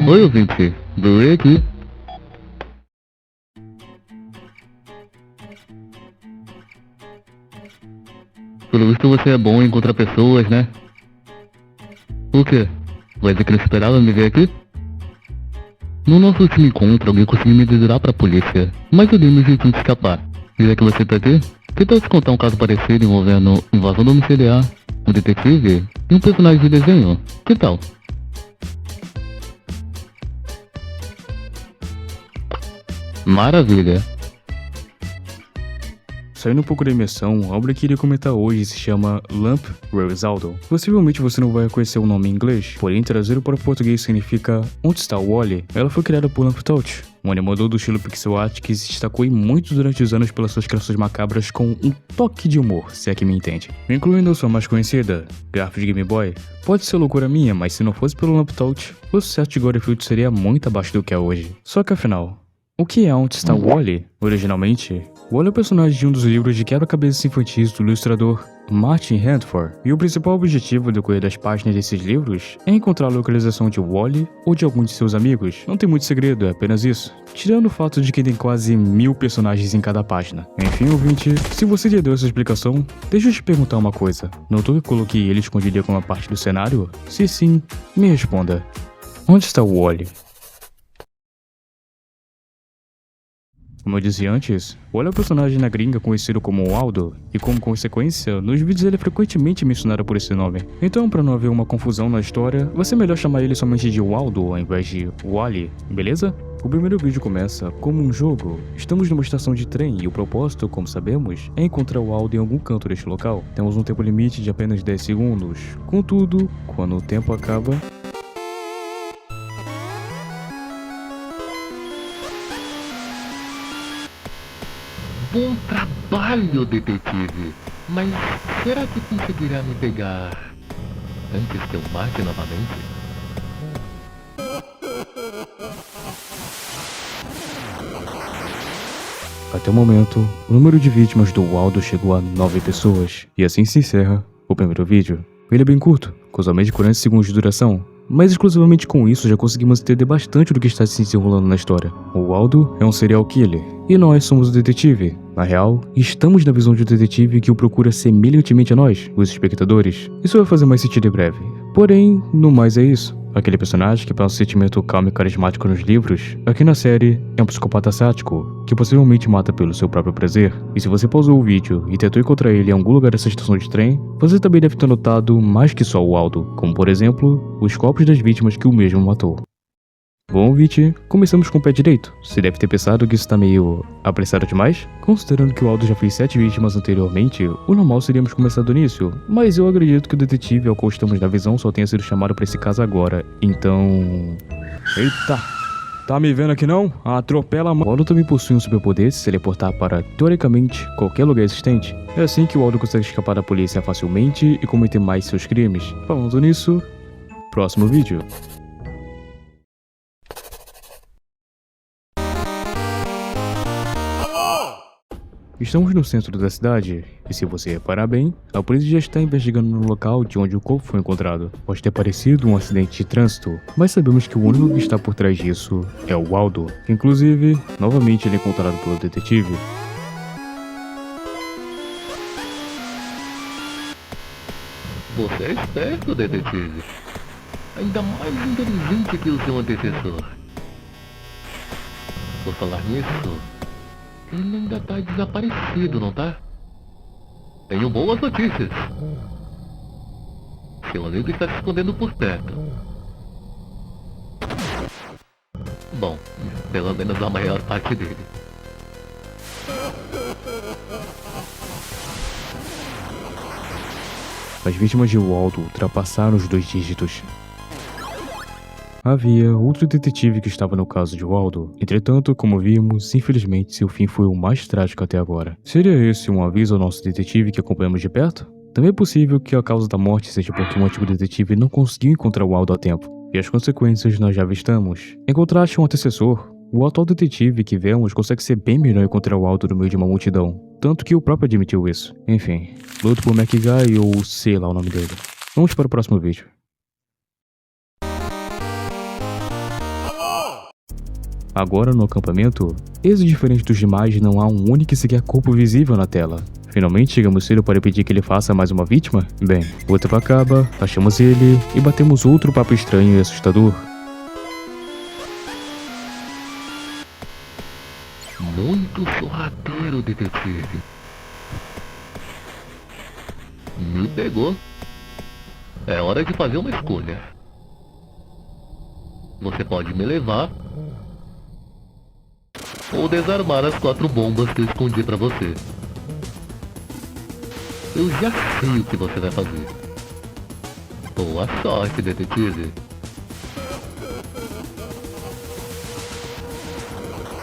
Oi, ouvinte. Doei aqui. Pelo visto você é bom em encontrar pessoas, né? O quê? Vai dizer que não esperava me ver aqui? No nosso último encontro, alguém conseguiu me desviar pra polícia, mas eu dei meu jeitinho de escapar. E já que você tá aqui, que tal te contar um caso parecido envolvendo invasão domiciliar, um detetive e um personagem de desenho? Que tal? Maravilha. Saindo um pouco da imersão, a obra que iria comentar hoje se chama Lamp Resaldo. Possivelmente você não vai reconhecer o nome em inglês, porém trazer para o português significa Onde está o Wally? Ela foi criada por Lamp Touch, um animador do estilo pixel art que se destacou em muito durante os anos pelas suas criações macabras com um toque de humor, se é que me entende. Incluindo a sua mais conhecida, Garfo de Game Boy. Pode ser loucura minha, mas se não fosse pelo Lamp Touch, o sucesso de Godfield seria muito abaixo do que é hoje. Só que afinal, o que é Onde está o Wally? Originalmente, Wally é o personagem de um dos livros de quebra-cabeças infantis do ilustrador Martin Handford, e o principal objetivo do decorrer das páginas desses livros é encontrar a localização de Wally ou de algum de seus amigos. Não tem muito segredo, é apenas isso. Tirando o fato de que tem quase 1000 personagens em cada página. Enfim, ouvinte, se você já deu essa explicação, deixa eu te perguntar uma coisa. Notou que coloquei ele escondido como uma parte do cenário? Se sim, me responda. Onde está o Wally? Como eu disse antes, Wally é o personagem na gringa conhecido como Waldo, e como consequência, nos vídeos ele é frequentemente mencionado por esse nome. Então, para não haver uma confusão na história, vai ser melhor chamar ele somente de Waldo ao invés de Wally, beleza? O primeiro vídeo começa como um jogo. Estamos numa estação de trem e o propósito, como sabemos, é encontrar o Waldo em algum canto deste local. Temos um tempo limite de apenas 10 segundos. Contudo, quando o tempo acaba, Bom trabalho, detetive. Mas será que conseguirá me pegar antes que eu mate novamente? até o momento, o número de vítimas do Waldo chegou a 9 pessoas, e assim se encerra o primeiro vídeo. Ele é bem curto, com somente 40 segundos de duração, mas exclusivamente com isso já conseguimos entender bastante do que está se desenrolando na história. O Waldo é um serial killer, e nós somos o detetive. Na real, estamos na visão de um detetive que o procura semelhantemente a nós, os espectadores. Isso vai fazer mais sentido em breve. Porém, no mais é isso. Aquele personagem que passa um sentimento calmo e carismático nos livros, aqui na série é um psicopata sádico, que possivelmente mata pelo seu próprio prazer. E se você pausou o vídeo e tentou encontrar ele em algum lugar dessa estação de trem, você também deve ter notado mais que só o Waldo, como por exemplo, os corpos das vítimas que o mesmo matou. Bom, ouvinte, começamos com o pé direito. Você deve ter pensado que isso tá meio apressado demais? Considerando que o Aldo já fez 7 vítimas anteriormente, o normal seríamos começar do início, mas eu acredito que o detetive ao qual estamos na visão só tenha sido chamado pra esse caso agora, então... Eita! Tá me vendo aqui não? Atropela a mão. O Aldo também possui um superpoder de se teleportar para, teoricamente, qualquer lugar existente. É assim que o Aldo consegue escapar da polícia facilmente e cometer mais seus crimes. Falando nisso, próximo vídeo. Estamos no centro da cidade, e se você reparar bem, a polícia já está investigando no local de onde o corpo foi encontrado. Pode ter parecido um acidente de trânsito, mas sabemos que o único que está por trás disso é o Waldo. Inclusive, novamente ele é encontrado pelo detetive. Você é esperto, detetive. Ainda mais inteligente que o seu antecessor. Por falar nisso, ele ainda tá desaparecido, não tá? Tenho boas notícias. Seu amigo está se escondendo por perto. Bom, pelo menos a maior parte dele. As vítimas de Waldo ultrapassaram os 2 dígitos. Havia outro detetive que estava no caso de Waldo. Entretanto, como vimos, infelizmente seu fim foi o mais trágico até agora. Seria esse um aviso ao nosso detetive que acompanhamos de perto? Também é possível que a causa da morte seja porque o antigo detetive não conseguiu encontrar o Waldo a tempo. E as consequências nós já avistamos. Em contraste ao antecessor, o atual detetive que vemos consegue ser bem melhor encontrar o Waldo no meio de uma multidão. Tanto que o próprio admitiu isso. Enfim, luto por McGuy ou sei lá o nome dele. Vamos para o próximo vídeo. Agora no acampamento, esse diferente dos demais, não há um único sequer corpo visível na tela. Finalmente chegamos cedo para pedir que ele faça mais uma vítima? Bem, o tempo acaba, achamos ele e batemos outro papo estranho e assustador. Muito sorrateiro, detetive. Me pegou. É hora de fazer uma escolha. Você pode me levar ou desarmar as 4 bombas que eu escondi pra você. Eu já sei o que você vai fazer. Boa sorte, detetive.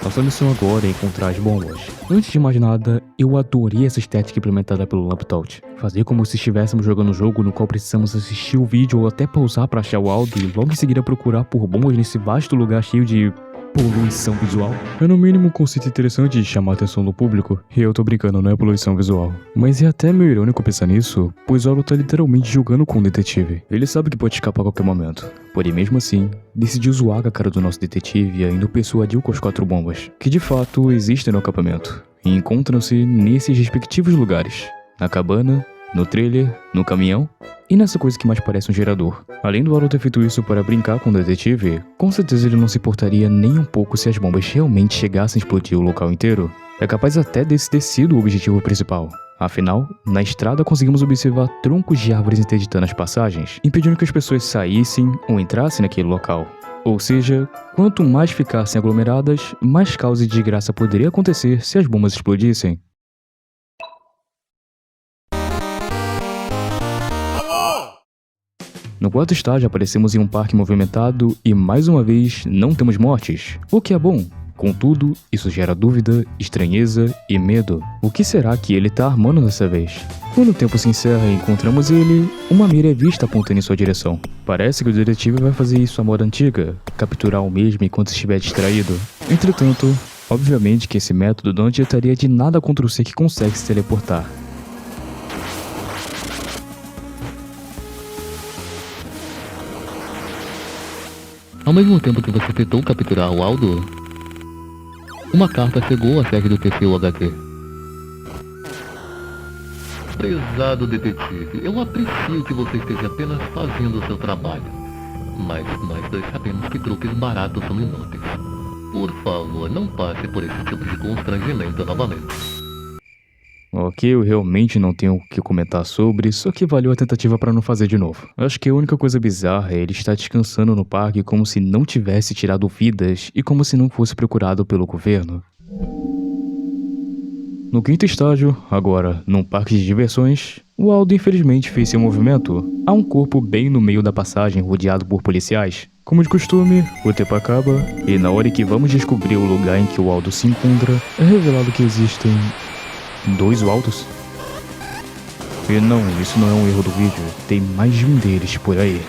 Nossa missão agora é encontrar as bombas. Antes de mais nada, eu adorei essa estética implementada pelo Lamptout. Fazer como se estivéssemos jogando um jogo no qual precisamos assistir o vídeo ou até pausar para achar o áudio e logo em seguida procurar por bombas nesse vasto lugar cheio de poluição visual. É no mínimo um conceito interessante de chamar a atenção do público. E eu tô brincando, não é poluição visual. Mas é até meio irônico pensar nisso, pois Oro tá literalmente jogando com o detetive. Ele sabe que pode escapar a qualquer momento. Porém, mesmo assim, decidiu zoar com a cara do nosso detetive e ainda o persuadiu com as 4 bombas, que de fato existem no acampamento, e encontram-se nesses respectivos lugares. Na cabana, no trailer, no caminhão e nessa coisa que mais parece um gerador. Além do Aro ter feito isso para brincar com o detetive, com certeza ele não se importaria nem um pouco se as bombas realmente chegassem a explodir o local inteiro. É capaz até desse ter sido o objetivo principal. Afinal, na estrada conseguimos observar troncos de árvores interditando as passagens, impedindo que as pessoas saíssem ou entrassem naquele local. Ou seja, quanto mais ficassem aglomeradas, mais causa de desgraça poderia acontecer se as bombas explodissem. No quarto estágio aparecemos em um parque movimentado e mais uma vez não temos mortes, o que é bom. Contudo, isso gera dúvida, estranheza e medo. O que será que ele tá armando dessa vez? Quando o tempo se encerra e encontramos ele, uma mira é vista apontando em sua direção. Parece que o detetive vai fazer isso à moda antiga, capturar o mesmo enquanto estiver distraído. Entretanto, obviamente que esse método não adiantaria de nada contra o ser que consegue se teleportar. Ao mesmo tempo que você tentou capturar o Aldo, uma carta chegou à sede do TCU-HQ. Prezado detetive, eu aprecio que você esteja apenas fazendo o seu trabalho, mas nós dois sabemos que truques baratos são inúteis. Por favor, não passe por esse tipo de constrangimento novamente. Ok, eu realmente não tenho o que comentar sobre, só que valeu a tentativa para não fazer de novo. Acho que a única coisa bizarra é ele estar descansando no parque como se não tivesse tirado vidas e como se não fosse procurado pelo governo. No quinto estágio, agora num parque de diversões, o Aldo infelizmente fez seu movimento. Há um corpo bem no meio da passagem rodeado por policiais. Como de costume, o tempo acaba e na hora que vamos descobrir o lugar em que o Aldo se encontra, é revelado que existem 2 Waldos? E não, isso não é um erro do vídeo, tem mais de um deles por aí.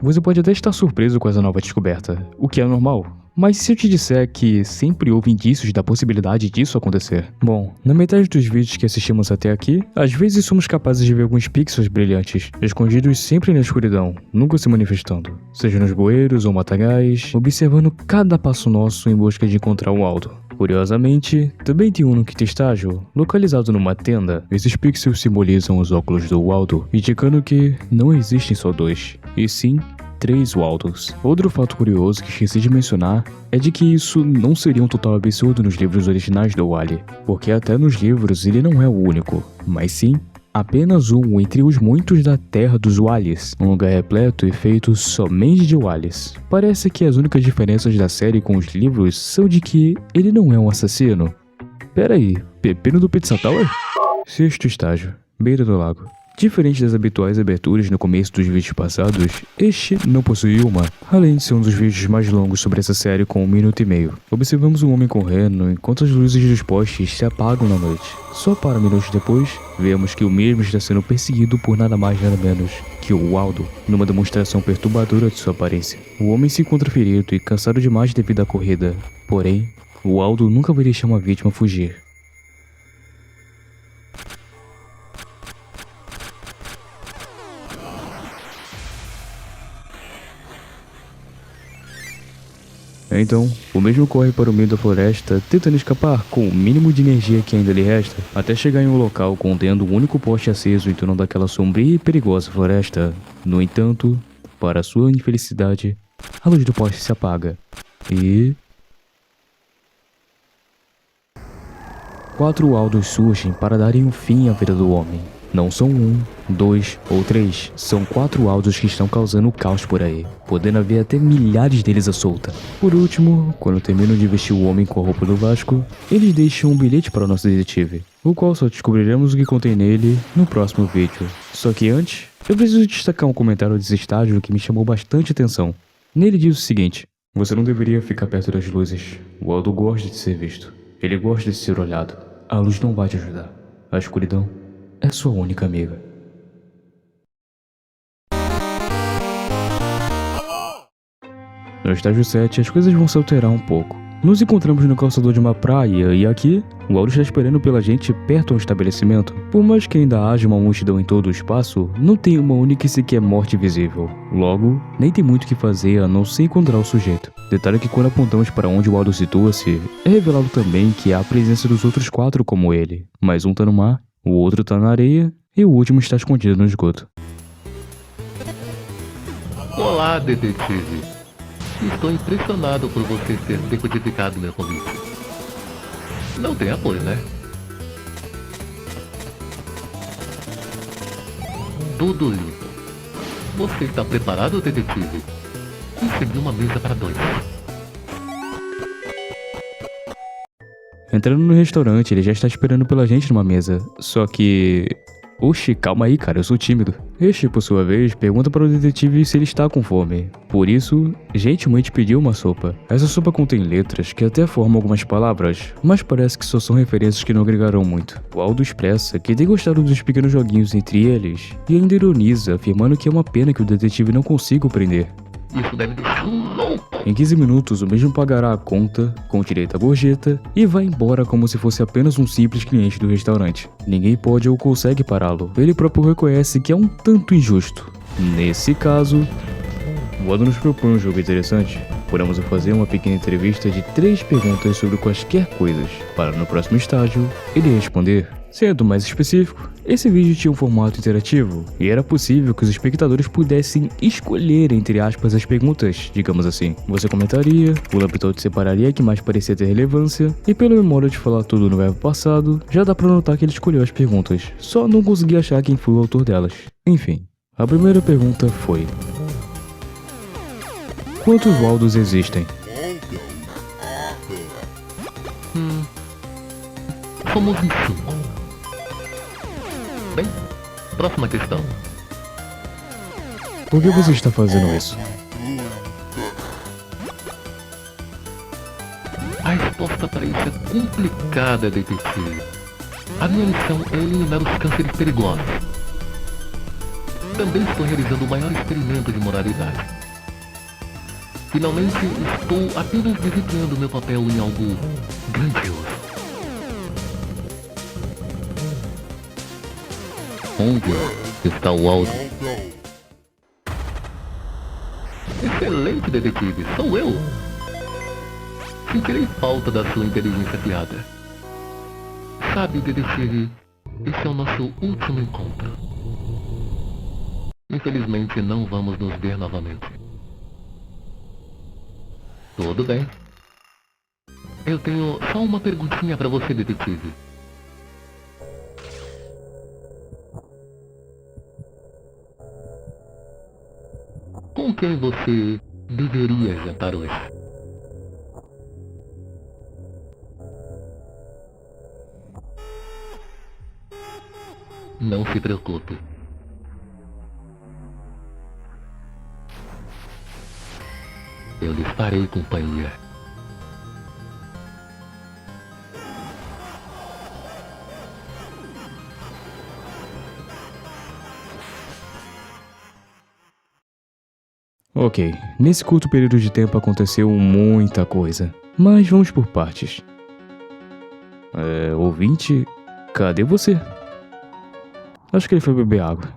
Você pode até estar surpreso com essa nova descoberta, o que é normal. Mas se eu te disser que sempre houve indícios da possibilidade disso acontecer? Bom, na metade dos vídeos que assistimos até aqui, às vezes somos capazes de ver alguns pixels brilhantes, escondidos sempre na escuridão, nunca se manifestando. Seja nos bueiros ou matagais, observando cada passo nosso em busca de encontrar o Aldo. Curiosamente, também tem um no quinto estágio, localizado numa tenda. Esses pixels simbolizam os óculos do Waldo, indicando que não existem só 2, e sim 3 Waldos. Outro fato curioso que esqueci de mencionar é de que isso não seria um total absurdo nos livros originais do Wally, porque até nos livros ele não é o único, mas sim apenas um entre os muitos da Terra dos Wallis, um lugar repleto e feito somente de Wallis. Parece que as únicas diferenças da série com os livros são de que ele não é um assassino. Pera aí, Pepino do Pizza Tower? Sexto estágio, beira do lago. Diferente das habituais aberturas no começo dos vídeos passados, este não possui uma, além de ser um dos vídeos mais longos sobre essa série com 1 minuto e meio. Observamos um homem correndo enquanto as luzes dos postes se apagam na noite. Só para minutos depois, vemos que o mesmo está sendo perseguido por nada mais nada menos que o Waldo, numa demonstração perturbadora de sua aparência. O homem se encontra ferido e cansado demais devido à corrida, porém, o Waldo nunca vai deixar uma vítima fugir. Então, o mesmo corre para o meio da floresta, tentando escapar com o mínimo de energia que ainda lhe resta, até chegar em um local contendo um único poste aceso em torno daquela sombria e perigosa floresta. No entanto, para sua infelicidade, a luz do poste se apaga. E 4 Waldos surgem para darem um fim à vida do homem. Não são 1, 2 ou 3, são 4 Waldos que estão causando caos por aí, podendo haver até milhares deles à solta. Por último, quando terminam de vestir o homem com a roupa do Vasco, eles deixam um bilhete para o nosso detetive, o qual só descobriremos o que contém nele no próximo vídeo. Só que antes, eu preciso destacar um comentário desse estágio que me chamou bastante atenção. Nele diz o seguinte: você não deveria ficar perto das luzes. O Waldo gosta de ser visto. Ele gosta de ser olhado. A luz não vai te ajudar. A escuridão é sua única amiga. No estágio 7, as coisas vão se alterar um pouco. Nos encontramos no calçador de uma praia e aqui, o Waldo está esperando pela gente perto ao estabelecimento. Por mais que ainda haja uma multidão em todo o espaço, não tem uma única e sequer morte visível. Logo, nem tem muito o que fazer a não ser encontrar o sujeito. Detalhe que quando apontamos para onde o Waldo situa-se, é revelado também que há a presença dos outros 4 como ele. Mas um tá no mar, o outro tá na areia e o último está escondido no esgoto. Olá, detetive. Estou impressionado por você ter decodificado meu convite. Não tem apoio, né? Tudo limpo. Você está preparado, detetive? Consegui uma mesa para 2. Entrando no restaurante, ele já está esperando pela gente numa mesa. Só que... Oxi, calma aí, cara, eu sou tímido. Este, por sua vez, pergunta para o detetive se ele está com fome. Por isso, gentilmente pediu uma sopa. Essa sopa contém letras que até formam algumas palavras, mas parece que só são referências que não agregarão muito. O Aldo expressa que tem gostado dos pequenos joguinhos entre eles, e ainda ironiza, afirmando que é uma pena que o detetive não consiga o prender. Isso deve deixar louco. Em 15 minutos, o mesmo pagará a conta, com direito à gorjeta, e vai embora como se fosse apenas um simples cliente do restaurante. Ninguém pode ou consegue pará-lo. Ele próprio reconhece que é um tanto injusto. Nesse caso, o Aldo nos propõe um jogo interessante. Podemos fazer uma pequena entrevista de 3 perguntas sobre quaisquer coisas, para no próximo estágio, ele responder. Sendo mais específico, esse vídeo tinha um formato interativo, e era possível que os espectadores pudessem escolher entre aspas as perguntas, digamos assim. Você comentaria, o Lamptoad separaria a que mais parecia ter relevância, e pelo meu modo de falar tudo no verbo passado, já dá pra notar que ele escolheu as perguntas, só não consegui achar quem foi o autor delas. Enfim, a primeira pergunta foi: quantos Waldos existem? Somos em 5. Bem, próxima questão. Por que você está fazendo isso? A resposta para isso é complicada, detetive. A minha missão é eliminar os cânceres perigosos. Também estou realizando o maior experimento de moralidade. Finalmente, estou apenas desempenhando meu papel em algo grandioso. Onde está o Waldo? Excelente, detetive. Sou eu. Sentirei falta da sua inteligência piada. Sabe, detetive, esse é o nosso último encontro. Infelizmente, não vamos nos ver novamente. Tudo bem. Eu tenho só uma perguntinha para você, detetive. Com quem você deveria jantar hoje? Não se preocupe. Eu lhes farei companhia. Ok, nesse curto período de tempo aconteceu muita coisa, mas vamos por partes. Ouvinte, cadê você? Acho que ele foi beber água.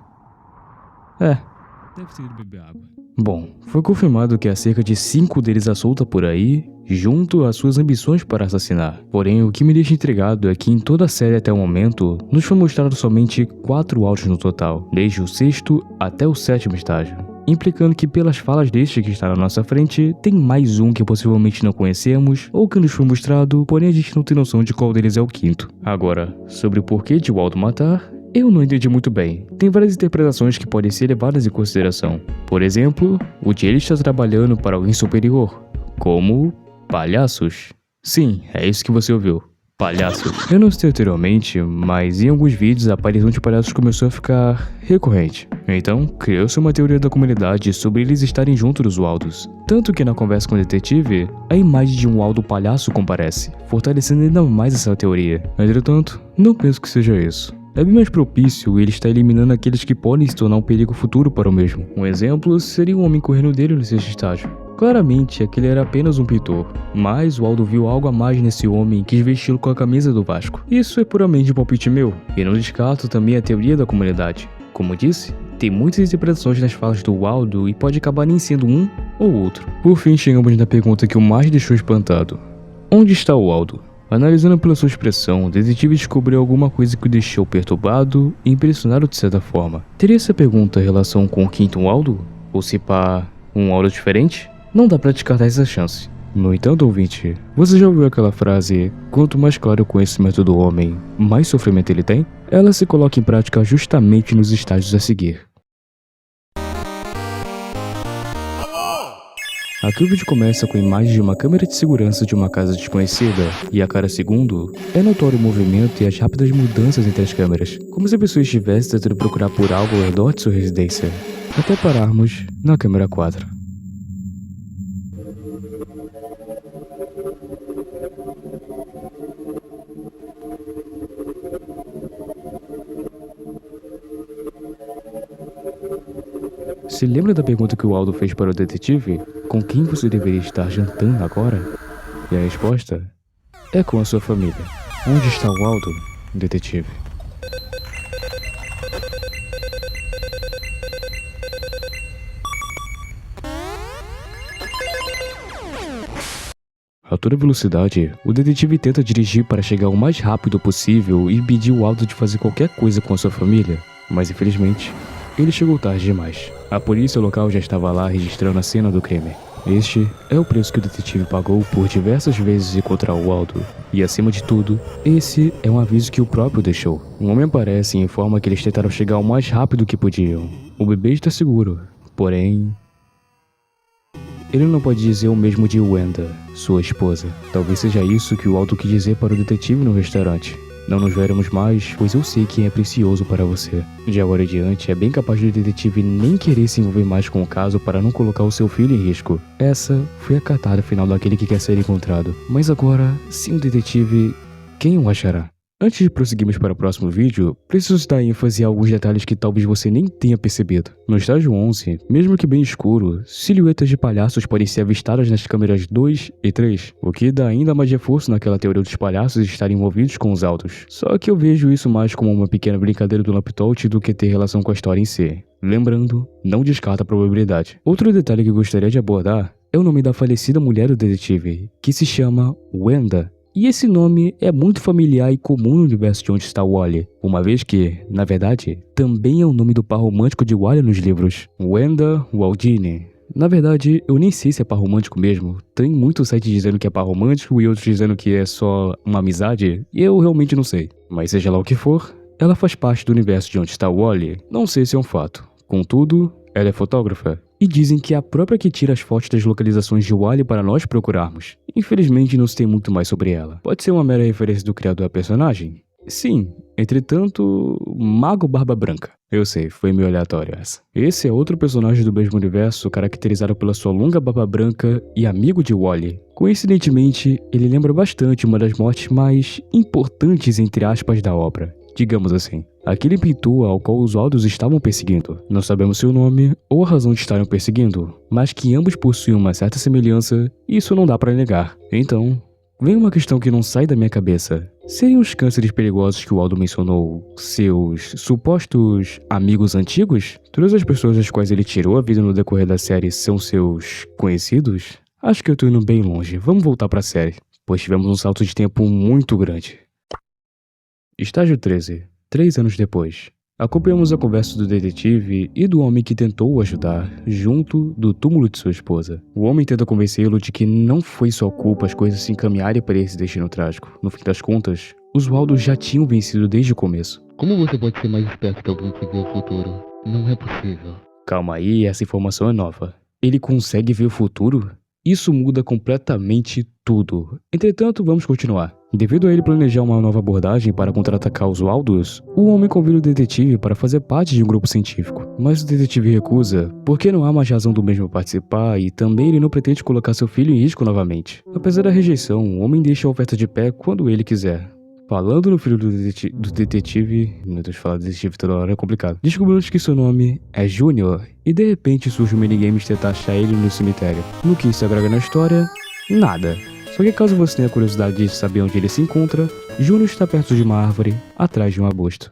Deve ter ido beber água. Bom, foi confirmado que há cerca de 5 deles à solta por aí, junto às suas ambições para assassinar. Porém, o que me deixa intrigado é que em toda a série até o momento, nos foi mostrado somente 4 áudios no total, desde o 6º até o 7º estágio. Implicando que pelas falas deste que está na nossa frente, tem mais um que possivelmente não conhecemos, ou que nos foi mostrado, porém a gente não tem noção de qual deles é o 5º. Agora, sobre o porquê de Waldo matar, eu não entendi muito bem. Tem várias interpretações que podem ser levadas em consideração. Por exemplo, o de ele estar trabalhando para alguém superior, como palhaços. Sim, é isso que você ouviu. Palhaços. Eu não citei anteriormente, mas em alguns vídeos a aparição de palhaços começou a ficar recorrente. Então, criou-se uma teoria da comunidade sobre eles estarem juntos dos Waldos. Tanto que na conversa com o detetive, a imagem de um Waldo palhaço comparece, fortalecendo ainda mais essa teoria. Entretanto, não penso que seja isso. É bem mais propício ele estar eliminando aqueles que podem se tornar um perigo futuro para o mesmo. Um exemplo seria o homem correndo dele no 6º estágio. Claramente, aquele era apenas um pintor, mas o Waldo viu algo a mais nesse homem e quis vesti-lo com a camisa do Vasco. Isso é puramente um palpite meu, e não descarto também a teoria da comunidade. Como disse, tem muitas interpretações nas falas do Waldo e pode acabar nem sendo um ou outro. Por fim, chegamos na pergunta que o mais deixou espantado. Onde está o Waldo? Analisando pela sua expressão, o detetive descobriu alguma coisa que o deixou perturbado e impressionado de certa forma. Teria essa pergunta relação com o 5º Waldo? Ou se pá, um Waldo diferente? Não dá pra descartar essa chance. No entanto, ouvinte, você já ouviu aquela frase, quanto mais claro o conhecimento do homem, mais sofrimento ele tem? Ela se coloca em prática justamente nos estágios a seguir. Aqui o vídeo começa com a imagem de uma câmera de segurança de uma casa desconhecida, e a cada segundo é notório o movimento e as rápidas mudanças entre as câmeras, como se a pessoa estivesse tentando procurar por algo ao redor de sua residência, até pararmos na câmera 4. Se lembra da pergunta que o Waldo fez para o detetive? Com quem você deveria estar jantando agora? E a resposta é com a sua família. Onde está o Waldo, detetive? A toda velocidade, o detetive tenta dirigir para chegar o mais rápido possível e impedir o Waldo de fazer qualquer coisa com a sua família, mas infelizmente, ele chegou tarde demais. A polícia local já estava lá registrando a cena do crime. Este é o preço que o detetive pagou por diversas vezes encontrar o Waldo. E acima de tudo, esse é um aviso que o próprio deixou. Um homem aparece e informa que eles tentaram chegar o mais rápido que podiam. O bebê está seguro, porém... ele não pode dizer o mesmo de Wanda, sua esposa. Talvez seja isso que o Waldo quis dizer para o detetive no restaurante. Não nos veremos mais, pois eu sei quem é precioso para você. De agora em diante, é bem capaz do detetive nem querer se envolver mais com o caso para não colocar o seu filho em risco. Essa foi a cartada final daquele que quer ser encontrado. Mas agora, sem o detetive, quem o achará? Antes de prosseguirmos para o próximo vídeo, preciso dar ênfase em alguns detalhes que talvez você nem tenha percebido. No estágio 11, mesmo que bem escuro, silhuetas de palhaços podem ser avistadas nas câmeras 2 e 3, o que dá ainda mais reforço naquela teoria dos palhaços estarem envolvidos com os autos. Só que eu vejo isso mais como uma pequena brincadeira do Lamptote do que ter relação com a história em si. Lembrando, não descarta a probabilidade. Outro detalhe que gostaria de abordar é o nome da falecida mulher do detetive, que se chama Wanda. E esse nome é muito familiar e comum no universo de Onde Está Wally, uma vez que, na verdade, também é o nome do par romântico de Wally nos livros, Wanda Waldini. Na verdade, eu nem sei se é par romântico mesmo, tem muito site dizendo que é par romântico e outros dizendo que é só uma amizade, e eu realmente não sei. Mas seja lá o que for, ela faz parte do universo de Onde Está Wally, não sei se é um fato. Contudo, ela é fotógrafa. E dizem que é a própria que tira as fotos das localizações de Wally para nós procurarmos. Infelizmente não se tem muito mais sobre ela. Pode ser uma mera referência do criador da personagem? Sim, entretanto, Mago Barba Branca. Eu sei, foi meio aleatório essa. Esse é outro personagem do mesmo universo, caracterizado pela sua longa barba branca e amigo de Wally. Coincidentemente, ele lembra bastante uma das mortes mais importantes entre aspas da obra. Digamos assim, aquele pintor ao qual os Waldos estavam perseguindo. Não sabemos seu nome ou a razão de estarem perseguindo, mas que ambos possuem uma certa semelhança, isso não dá pra negar. Então, vem uma questão que não sai da minha cabeça. Seriam os cânceres perigosos que o Aldo mencionou seus supostos amigos antigos? Todas as pessoas das quais ele tirou a vida no decorrer da série são seus conhecidos? Acho que eu tô indo bem longe. Vamos voltar pra série, pois tivemos um salto de tempo muito grande. Estágio 13. 3 anos depois. Acompanhamos a conversa do detetive e do homem que tentou o ajudar, junto do túmulo de sua esposa. O homem tenta convencê-lo de que não foi sua culpa as coisas se encaminharem para esse destino trágico. No fim das contas, os Waldos já tinham vencido desde o começo. Como você pode ser mais esperto que alguém que vê o futuro? Não é possível. Calma aí, essa informação é nova. Ele consegue ver o futuro? Isso muda completamente tudo. Entretanto, vamos continuar. Devido a ele planejar uma nova abordagem para contra-atacar os Waldos, o homem convida o detetive para fazer parte de um grupo científico. Mas o detetive recusa, porque não há mais razão do mesmo participar e também ele não pretende colocar seu filho em risco novamente. Apesar da rejeição, o homem deixa a oferta de pé quando ele quiser. Falando no filho do detetive... Meu Deus, falar detetive toda hora é complicado. Descobrimos que seu nome é Júnior e de repente surge um minigame de tentar achar ele no cemitério. No que isso agrega na história? Nada. Só que caso você tenha curiosidade de saber onde ele se encontra, Júnior está perto de uma árvore, atrás de um arbusto.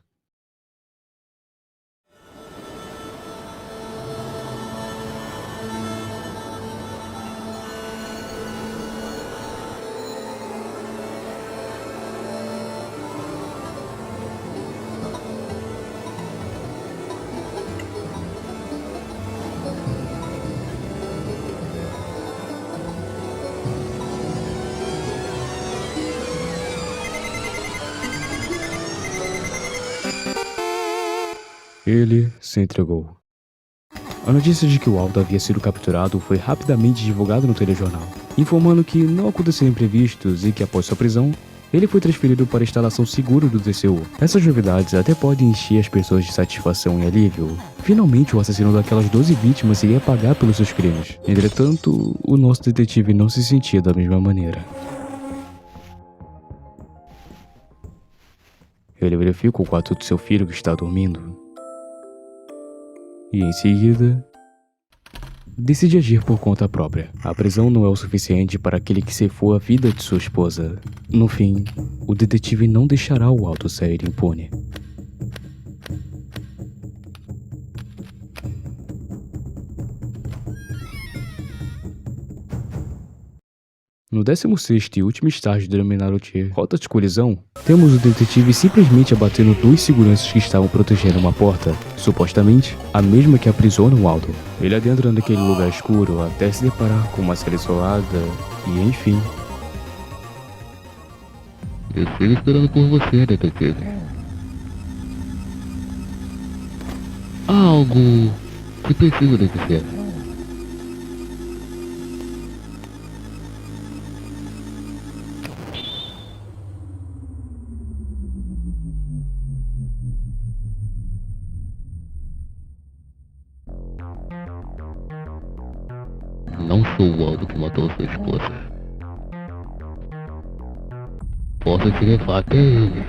Ele se entregou. A notícia de que o Aldo havia sido capturado foi rapidamente divulgada no telejornal, informando que não aconteceram imprevistos e que após sua prisão, ele foi transferido para a instalação segura do DCU. Essas novidades até podem encher as pessoas de satisfação e alívio. Finalmente o assassino daquelas 12 vítimas iria pagar pelos seus crimes. Entretanto, o nosso detetive não se sentia da mesma maneira. Ele verifica o quarto de seu filho que está dormindo. E em seguida, decide agir por conta própria. A prisão não é o suficiente para aquele que ceifou a vida de sua esposa. No fim, o detetive não deixará o Aldo sair impune. No 16º e último estágio denominado de Rota de Colisão, temos o detetive simplesmente abatendo 2 seguranças que estavam protegendo uma porta, supostamente a mesma que aprisiona o Aldo. Ele adentra naquele lugar escuro até se deparar com uma cela isolada e, enfim... Eu sigo esperando por você, detetive. Há algo que preciso de dizer. Não sou o Aldo que matou sua esposa. Posso te levar até ele.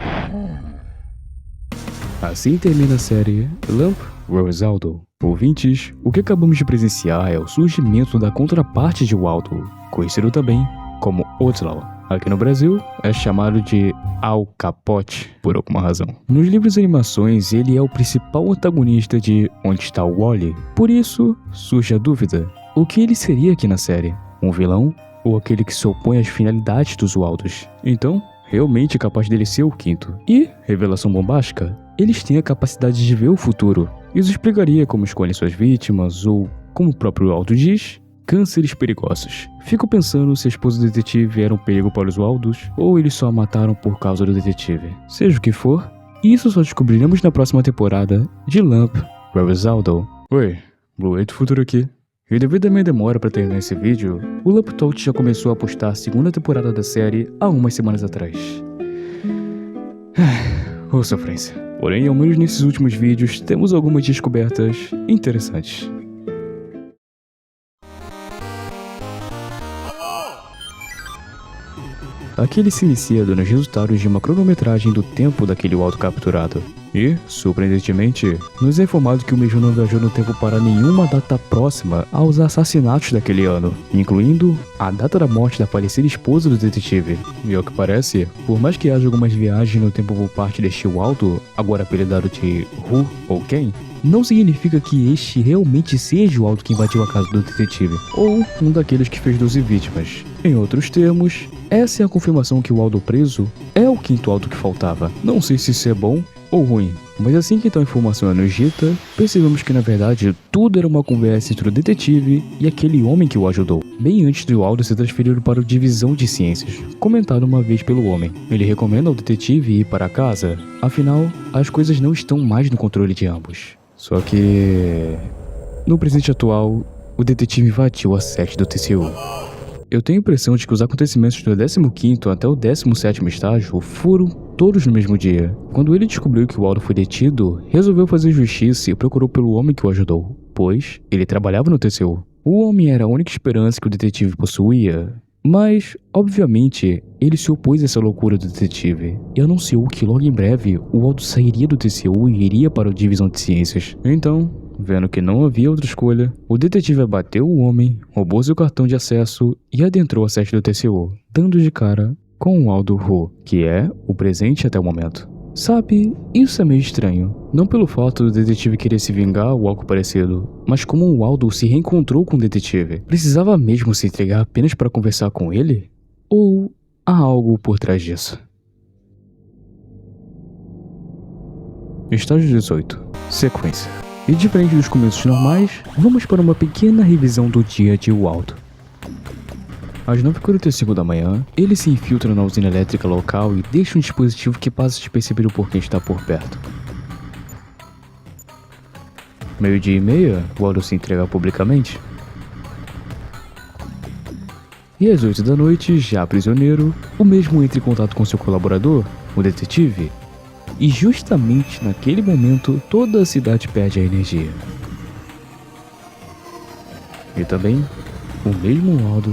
Assim termina a série Lamp vs Aldo. Ouvintes, o que acabamos de presenciar é o surgimento da contraparte de Aldo, conhecido também como Outlaw. Aqui no Brasil, é chamado de Al Capote, por alguma razão. Nos livros e animações, ele é o principal antagonista de Onde Está o Wally. Por isso, surge a dúvida. O que ele seria aqui na série? Um vilão? Ou aquele que se opõe às finalidades dos Waldos? Então, realmente é capaz dele ser o quinto. E, revelação bombástica, eles têm a capacidade de ver o futuro. Isso explicaria como escolhem suas vítimas, ou, como o próprio Aldo diz, cânceres perigosos. Fico pensando se a esposa do detetive era um perigo para os Waldos, ou eles só a mataram por causa do detetive. Seja o que for, isso só descobriremos na próxima temporada de Lamp vs Aldo. Oi, Blue do Futuro aqui. E devido à minha demora para terminar esse vídeo, o Lamp Talk já começou a postar a segunda temporada da série há umas semanas atrás. Ô sofrência. Porém, ao menos nesses últimos vídeos, temos algumas descobertas interessantes. Aqui ele se inicia dando os resultados de uma cronometragem do tempo daquele Waldo capturado. E, surpreendentemente, nos é informado que o mesmo não viajou no tempo para nenhuma data próxima aos assassinatos daquele ano, incluindo a data da morte da falecida esposa do detetive. E ao que parece, por mais que haja algumas viagens no tempo por parte deste Waldo, agora apelidado de Who ou Quem, não significa que este realmente seja o Waldo que invadiu a casa do detetive, ou um daqueles que fez 12 vítimas. Em outros termos, essa é a confirmação que o Waldo preso é o quinto Waldo que faltava. Não sei se isso é bom ou ruim, mas assim que tal informação é nos dita, percebemos que na verdade tudo era uma conversa entre o detetive e aquele homem que o ajudou, bem antes de Waldo ser transferido para a divisão de ciências, comentado uma vez pelo homem. Ele recomenda ao detetive ir para casa, afinal, as coisas não estão mais no controle de ambos. Só que, no presente atual, o detetive invadiu a sede do TCU. Eu tenho a impressão de que os acontecimentos do 15º até o 17º estágio foram todos no mesmo dia. Quando ele descobriu que o Waldo foi detido, resolveu fazer justiça e procurou pelo homem que o ajudou, pois ele trabalhava no TCU. O homem era a única esperança que o detetive possuía, mas, obviamente, ele se opôs a essa loucura do detetive e anunciou que logo em breve o Waldo sairia do TCU e iria para a divisão de ciências. Então, vendo que não havia outra escolha, o detetive abateu o homem, roubou seu cartão de acesso e adentrou a sede do TCU, dando de cara com o Waldo Who, que é o presente até o momento. Sabe, isso é meio estranho. Não pelo fato do detetive querer se vingar ou algo parecido, mas como o Waldo se reencontrou com o detetive. Precisava mesmo se entregar apenas para conversar com ele? Ou há algo por trás disso? Estágio 18. Sequência. E diferente dos começos normais, vamos para uma pequena revisão do dia de Waldo. Às 9h45 da manhã, ele se infiltra na usina elétrica local e deixa um dispositivo que passa despercebido por quem está por perto. 12h30, Waldo se entrega publicamente. E às 8 da noite, já prisioneiro, o mesmo entra em contato com seu colaborador, o detetive, e justamente naquele momento toda a cidade perde a energia. E também, o mesmo Waldo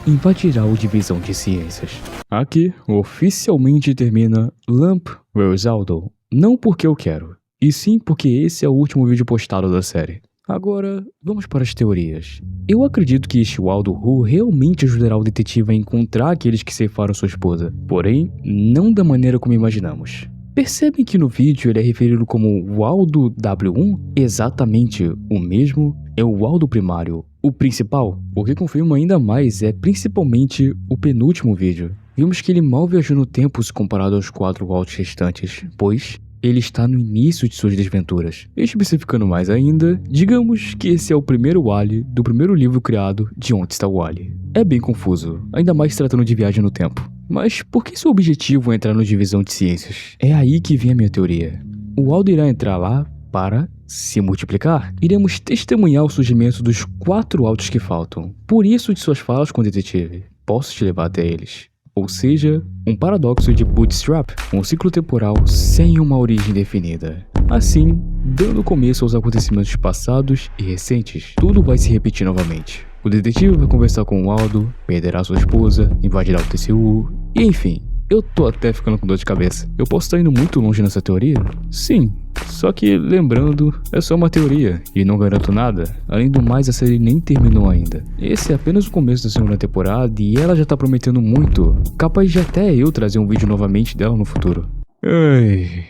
invadirá a divisão de ciências. Aqui, oficialmente termina Lamp vs Waldo, não porque eu quero, e sim porque esse é o último vídeo postado da série. Agora, vamos para as teorias. Eu acredito que este Waldo Who realmente ajudará o detetive a encontrar aqueles que ceifaram sua esposa, porém, não da maneira como imaginamos. Percebem que no vídeo ele é referido como Waldo W1? Exatamente o mesmo é o Waldo primário, o principal. O que confirma ainda mais é principalmente o penúltimo vídeo. Vimos que ele mal viajou no tempo se comparado aos 4 Waldos restantes, pois ele está no início de suas desventuras. Especificando mais ainda, digamos que esse é o primeiro Wally do primeiro livro criado de Onde Está o Wally. É bem confuso, ainda mais se tratando de viagem no tempo. Mas por que seu objetivo é entrar na divisão de ciências? É aí que vem a minha teoria. O Waldo irá entrar lá para se multiplicar. Iremos testemunhar o surgimento dos 4 Waldos que faltam. Por isso de suas falas com o detetive, posso te levar até eles. Ou seja, um paradoxo de Bootstrap, um ciclo temporal sem uma origem definida. Assim, dando começo aos acontecimentos passados e recentes, tudo vai se repetir novamente. O detetive vai conversar com o Waldo, perderá sua esposa, invadirá o TCU, e enfim, eu tô até ficando com dor de cabeça. Eu posso estar indo muito longe nessa teoria? Sim, só que lembrando, é só uma teoria, e não garanto nada. Além do mais, a série nem terminou ainda. Esse é apenas o começo da segunda temporada e ela já tá prometendo muito, capaz de até eu trazer um vídeo novamente dela no futuro. Ai...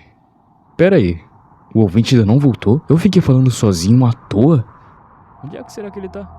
Pera aí, o ouvinte ainda não voltou? Eu fiquei falando sozinho à toa? Onde é que será que ele tá?